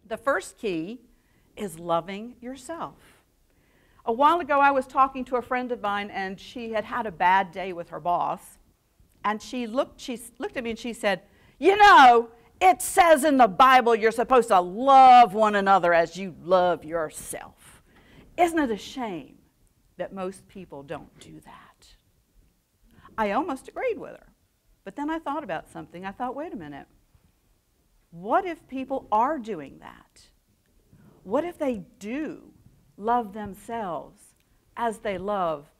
The first key is loving yourself. A while ago, I was talking to a friend of mine, and she had had a bad day with her boss. And she looked at me and she said, "You know, it says in the Bible you're supposed to love one another as you love yourself. Isn't it a shame that most people don't do that?" I almost agreed with her. But then I thought about something. I thought, wait a minute. What if people are doing that? What if they do love themselves as they love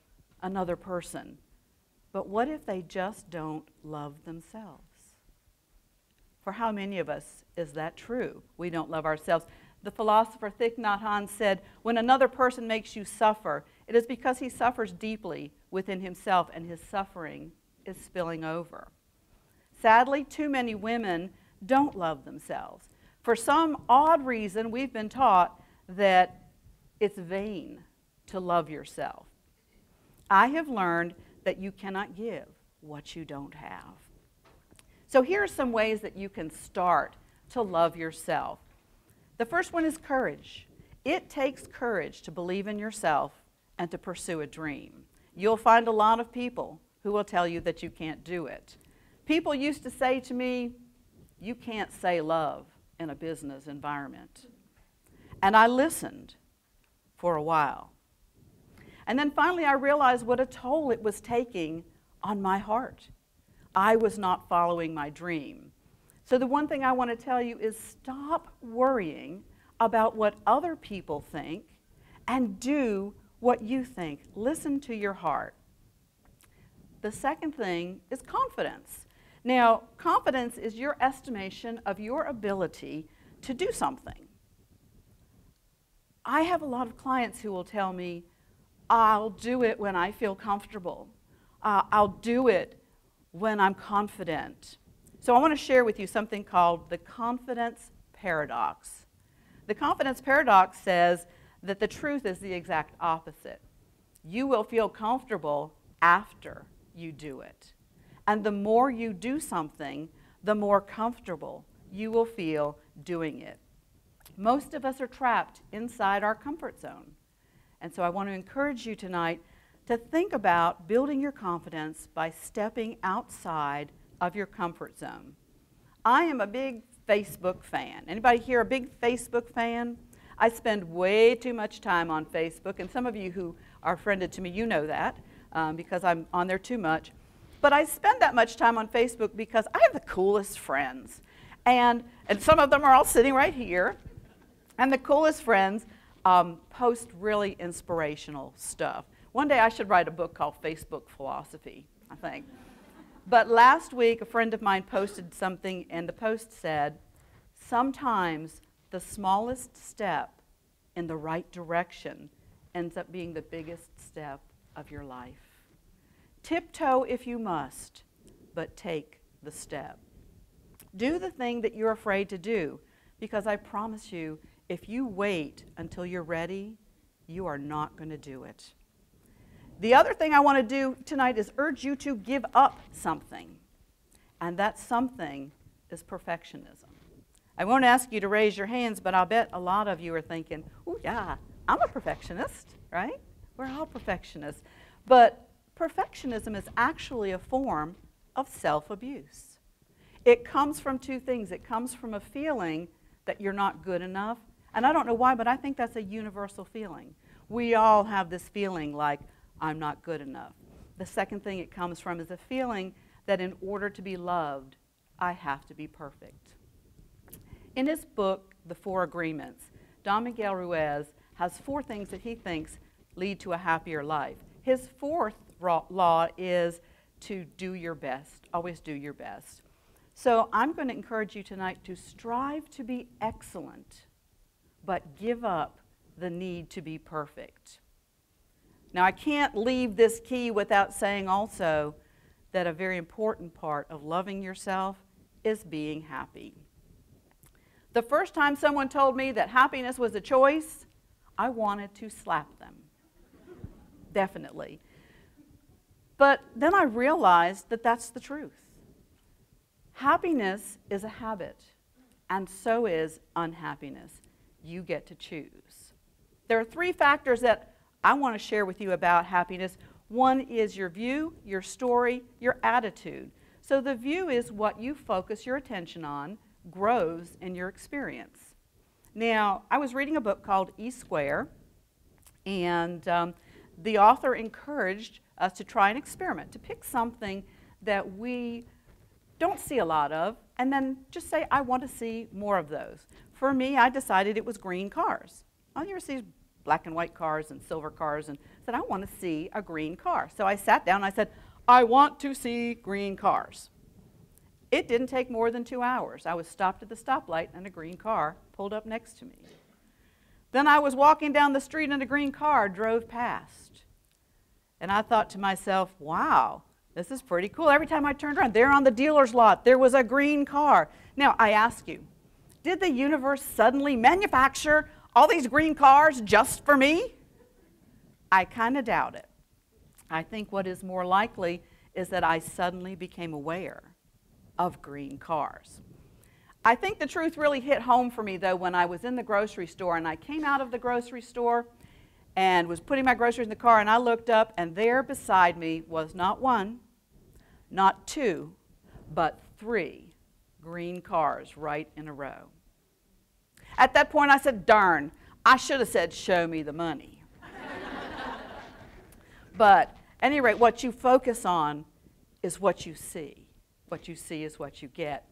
another person? But what if they just don't love themselves? For how many of us is that true? We don't love ourselves. The philosopher Thich Nhat Hanh said, when another person makes you suffer, it is because he suffers deeply within himself and his suffering is spilling over. Sadly, too many women don't love themselves. For some odd reason, we've been taught that it's vain to love yourself. I have learned that you cannot give what you don't have. So here are some ways that you can start to love yourself. The first one is courage. It takes courage to believe in yourself and to pursue a dream. You'll find a lot of people who will tell you that you can't do it. People used to say to me, "You can't say love in a business environment." And I listened for a while. And then finally I realized what a toll it was taking on my heart. I was not following my dream. So the one thing I want to tell you is stop worrying about what other people think and do what you think. Listen to your heart. The second thing is confidence. Now, confidence is your estimation of your ability to do something. I have a lot of clients who will tell me, "I'll do it when I feel comfortable. I'll do it when I'm confident." So I want to share with you something called the confidence paradox. The confidence paradox says that the truth is the exact opposite. You will feel comfortable after you do it. And the more you do something, the more comfortable you will feel doing it. Most of us are trapped inside our comfort zone. And so I want to encourage you tonight to think about building your confidence by stepping outside of your comfort zone. I am a big Facebook fan. Anybody here a big Facebook fan? I spend way too much time on Facebook, and some of you who are friended to me, you know that, because I'm on there too much. But I spend that much time on Facebook because I have the coolest friends. And some of them are all sitting right here. And the coolest friends post really inspirational stuff. One day I should write a book called Facebook Philosophy, I think. But last week a friend of mine posted something, and the post said, "Sometimes the smallest step in the right direction ends up being the biggest step of your life. Tiptoe if you must, but take the step. Do the thing that you're afraid to do, because I promise you, if you wait until you're ready, you are not going to do it." The other thing I want to do tonight is urge you to give up something. And that something is perfectionism. I won't ask you to raise your hands, but I'll bet a lot of you are thinking, "Oh yeah, I'm a perfectionist," right? We're all perfectionists. But perfectionism is actually a form of self-abuse. It comes from two things. It comes from a feeling that you're not good enough. And I don't know why, but I think that's a universal feeling. We all have this feeling like, I'm not good enough. The second thing it comes from is a feeling that in order to be loved, I have to be perfect. In his book, The Four Agreements, Don Miguel Ruiz has 4 things that he thinks lead to a happier life. His 4th law is to do your best, always do your best. So I'm going to encourage you tonight to strive to be excellent, but give up the need to be perfect. Now, I can't leave this key without saying also that a very important part of loving yourself is being happy. The first time someone told me that happiness was a choice, I wanted to slap them. Definitely. But then I realized that that's the truth. Happiness is a habit, and so is unhappiness. You get to choose. There are 3 factors that I want to share with you about happiness. One is your view, your story, your attitude. So the view is what you focus your attention on grows in your experience. Now, I was reading a book called E Square, and the author encouraged us to try an experiment, to pick something that we don't see a lot of, and then just say, I want to see more of those. For me, I decided it was green cars. I ever see black and white cars and silver cars, and said, I want to see a green car. So I sat down and I said, I want to see green cars. It didn't take more than 2 hours. I was stopped at the stoplight and a green car pulled up next to me. Then I was walking down the street and a green car drove past. And I thought to myself, wow, this is pretty cool. Every time I turned around, there on the dealer's lot, there was a green car. Now, I ask you, did the universe suddenly manufacture all these green cars just for me? I kind of doubt it. I think what is more likely is that I suddenly became aware of green cars. I think the truth really hit home for me, though, when I was in the grocery store, and I came out of the grocery store and was putting my groceries in the car, and I looked up, and there beside me was not 1, not 2, but 3 green cars right in a row. At that point, I said, darn, I should have said, show me the money. But at any rate, what you focus on is what you see. What you see is what you get.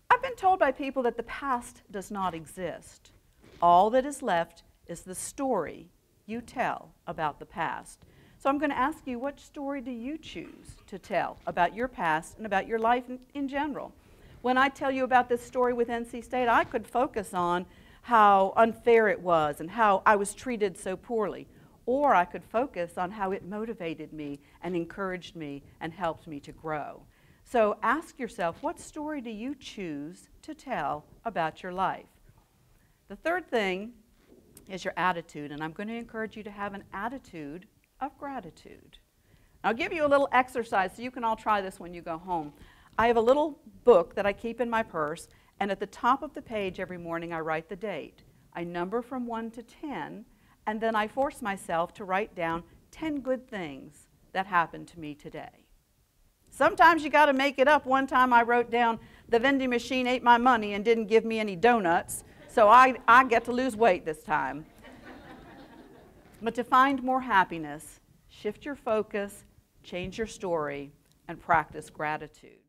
I've been told by people that the past does not exist. All that is left is the story you tell about the past. So I'm going to ask you, what story do you choose to tell about your past and about your life in general? When I tell you about this story with NC State, I could focus on how unfair it was and how I was treated so poorly. Or I could focus on how it motivated me and encouraged me and helped me to grow. So ask yourself, what story do you choose to tell about your life? The third thing is your attitude, and I'm going to encourage you to have an attitude of gratitude. I'll give you a little exercise so you can all try this when you go home. I have a little book that I keep in my purse, and at the top of the page every morning I write the date. I number from 1 to 10, and then I force myself to write down 10 good things that happened to me today. Sometimes you got to make it up. One time I wrote down, the vending machine ate my money and didn't give me any donuts, so I get to lose weight this time. But to find more happiness, shift your focus, change your story, and practice gratitude.